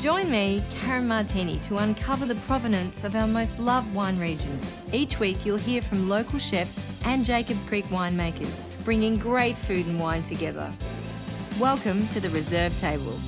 Join me, Karen Martini, to uncover the provenance of our most loved wine regions. Each week you'll hear from local chefs and Jacobs Creek winemakers, bringing great food and wine together. Welcome to the Reserve Table.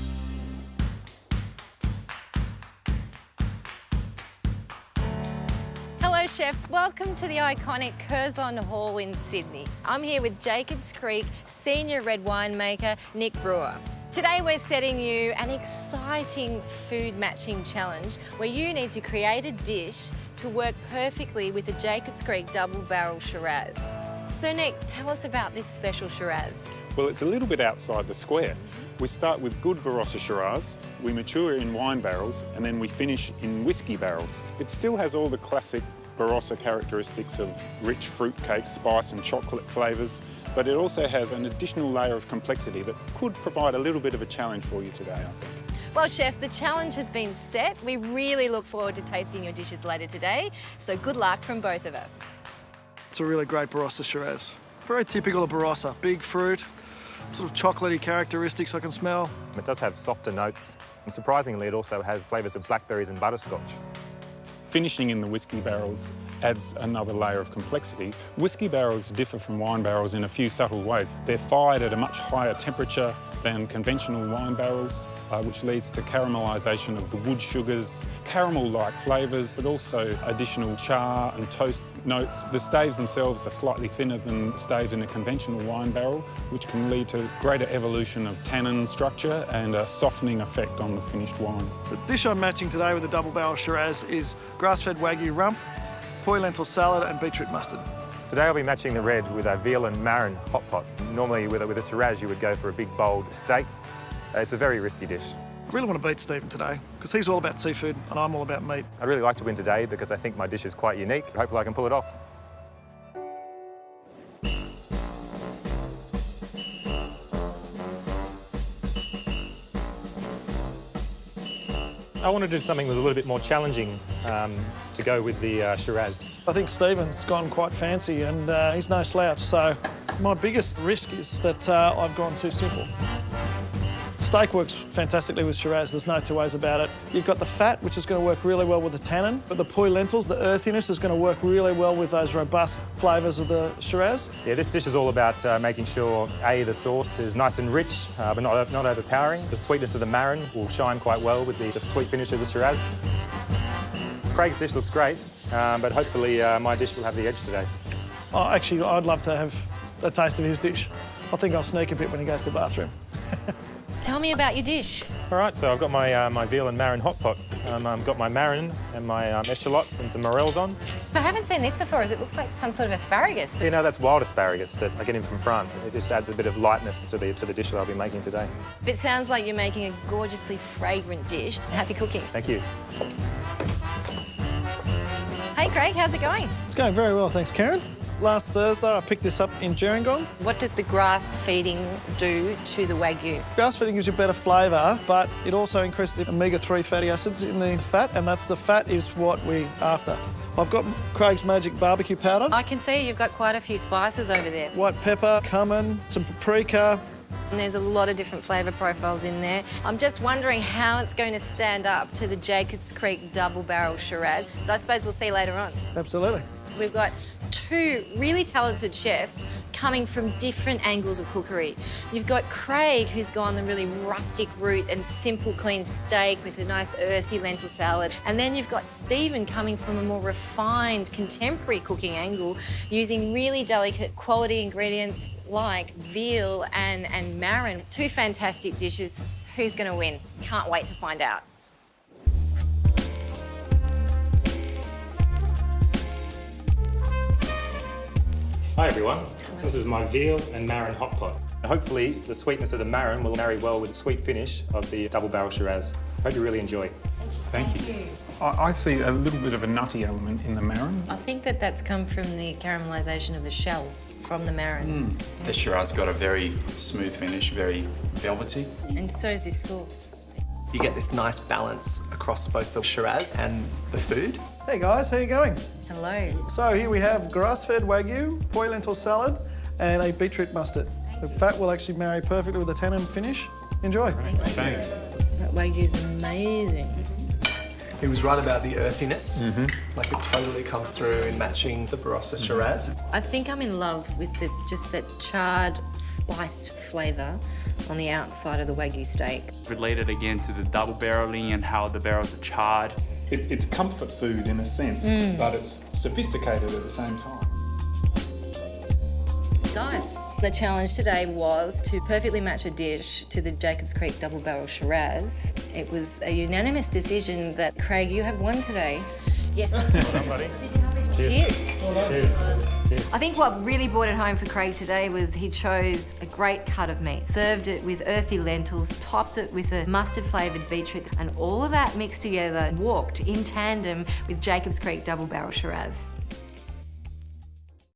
Hello chefs, welcome to the iconic Curzon Hall in Sydney. I'm here with Jacobs Creek senior red winemaker Nick Brewer. Today we're setting you an exciting food matching challenge where you need to create a dish to work perfectly with the Jacobs Creek Double Barrel Shiraz. So Nick, tell us about this special Shiraz. Well, it's a little bit outside the square. We start with good Barossa Shiraz, we mature in wine barrels, and then we finish in whiskey barrels. It still has all the classic Barossa characteristics of rich fruitcake, spice and chocolate flavours, but it also has an additional layer of complexity that could provide a little bit of a challenge for you today, I think. Well chefs, the challenge has been set. We really look forward to tasting your dishes later today, so good luck from both of us. It's a really great Barossa Shiraz. Very typical of Barossa, big fruit, sort of chocolatey characteristics I can smell. It does have softer notes, and surprisingly it also has flavours of blackberries and butterscotch. Finishing in the whiskey barrels adds another layer of complexity. Whiskey barrels differ from wine barrels in a few subtle ways. They're fired at a much higher temperature than conventional wine barrels, which leads to caramelisation of the wood sugars, caramel-like flavours, but also additional char and toast notes. The staves themselves are slightly thinner than staves in a conventional wine barrel, which can lead to greater evolution of tannin structure and a softening effect on the finished wine. The dish I'm matching today with the Double Barrel Shiraz is grass-fed Wagyu rump, poi lentil salad and beetroot mustard. Today I'll be matching the red with a veal and marron hot pot. Normally with a Shiraz you would go for a big bold steak. It's a very risky dish. I really want to beat Stephen today because he's all about seafood and I'm all about meat. I'd really like to win today because I think my dish is quite unique. Hopefully I can pull it off. I want to do something with a little bit more challenging to go with the Shiraz. I think Stephen's gone quite fancy and he's no slouch, so my biggest risk is that I've gone too simple. Steak works fantastically with Shiraz, there's no two ways about it. You've got the fat, which is going to work really well with the tannin, but the poi lentils, the earthiness, is going to work really well with those robust flavours of the Shiraz. Yeah, this dish is all about making sure, A, the sauce is nice and rich, but not overpowering. The sweetness of the marron will shine quite well with the sweet finish of the Shiraz. Craig's dish looks great, but hopefully my dish will have the edge today. Oh, actually, I'd love to have a taste of his dish. I think I'll sneak a bit when he goes to the bathroom. Tell me about your dish. All right, so I've got my my veal and marron hot pot. I've got my marron and my eschalots and some morels on. I haven't seen this before, as it looks like some sort of asparagus. You know, that's wild asparagus that I get in from France. It just adds a bit of lightness to the dish that I'll be making today. It sounds like you're making a gorgeously fragrant dish. Happy cooking. Thank you. Hey Craig, how's it going? It's going very well, thanks, Karen. Last Thursday, I picked this up in Gerringong. What does the grass feeding do to the Wagyu? Grass feeding gives you better flavour, but it also increases the omega-3 fatty acids in the fat, and that's the fat is what we're after. I've got Craig's Magic barbecue powder. I can see you've got quite a few spices over there. White pepper, cumin, some paprika. And there's a lot of different flavour profiles in there. I'm just wondering how it's going to stand up to the Jacobs Creek Double Barrel Shiraz, but I suppose we'll see later on. Absolutely. We've got two really talented chefs coming from different angles of cookery. You've got Craig, who's gone the really rustic route and simple, clean steak with a nice earthy lentil salad. And then you've got Stephen coming from a more refined, contemporary cooking angle, using really delicate quality ingredients like veal and marron. Two fantastic dishes. Who's going to win? Can't wait to find out. Hi everyone, this is my veal and marron hot pot. Hopefully the sweetness of the marron will marry well with the sweet finish of the Double Barrel Shiraz. Hope you really enjoy. Thank you. I see a little bit of a nutty element in the marron. I think that's come from the caramelisation of the shells from the marron. The Shiraz got a very smooth finish, very velvety. And so is this sauce. You get this nice balance across both the Shiraz and the food. Hey guys, how you going? Hello. So here we have grass-fed Wagyu, poi lentil salad and a beetroot mustard. The fat will actually marry perfectly with the tannin finish. Enjoy. Thanks. Wagyu's amazing. He was right about the earthiness. Like it totally comes through in matching the Barossa Shiraz. I think I'm in love with just that charred, spiced flavour on the outside of the Wagyu steak. Related again to the double barreling and how the barrels are charred. It's comfort food in a sense, but it's sophisticated at the same time. Guys, the challenge today was to perfectly match a dish to the Jacobs Creek Double Barrel Shiraz. It was a unanimous decision that, Craig, you have won today. Yes. Well done, buddy. Cheers. Cheers. Cheers. I think what really brought it home for Craig today was he chose a great cut of meat, served it with earthy lentils, topped it with a mustard-flavoured beetroot, and all of that mixed together walked in tandem with Jacobs Creek Double Barrel Shiraz.